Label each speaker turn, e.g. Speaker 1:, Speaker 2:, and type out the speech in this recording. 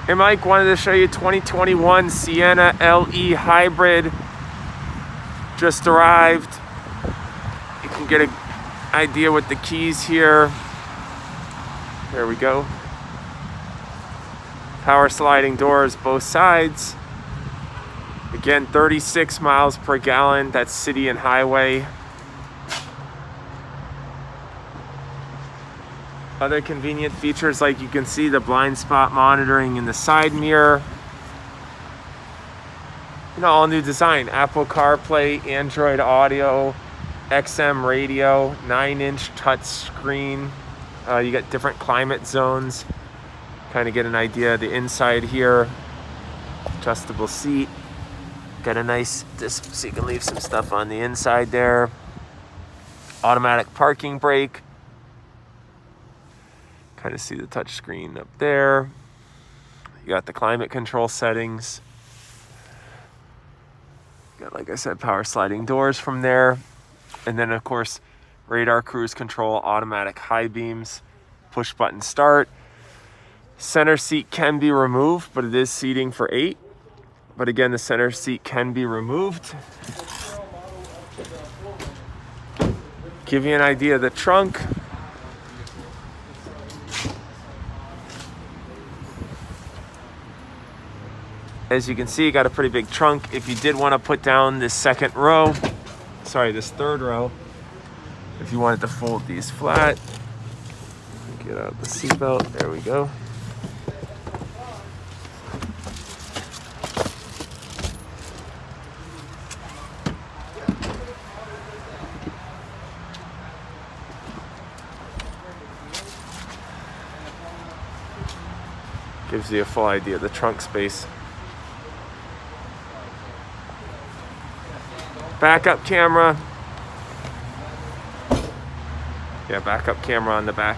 Speaker 1: Hey Mike, wanted to show you 2021 Sienna LE Hybrid. Just arrived. You can get an idea with the keys here. There we go. Power sliding doors both sides. Again, 36 miles per gallon. That's city and highway. Other convenient features, like you can see the blind spot monitoring in the side mirror. All new design. Apple CarPlay, Android Auto, XM radio, 9-inch touch screen. You got different climate zones. Kind of get an idea of the inside here. Adjustable seat. Got a nice disc so you can leave some stuff on the inside there. Automatic parking brake. Kind of see the touch screen up there. You got the climate control settings. Got, like I said, power sliding doors from there. And then, of course, radar cruise control, automatic high beams, push button start. Center seat can be removed, but it is seating for 8. But again, the center seat can be removed. Give you an idea of the trunk. As you can see, you got a pretty big trunk. If you did want to put down this this third row, if you wanted to fold these flat, get out the seatbelt, there we go. Gives you a full idea of the trunk space. Backup camera. Yeah, backup camera on the back.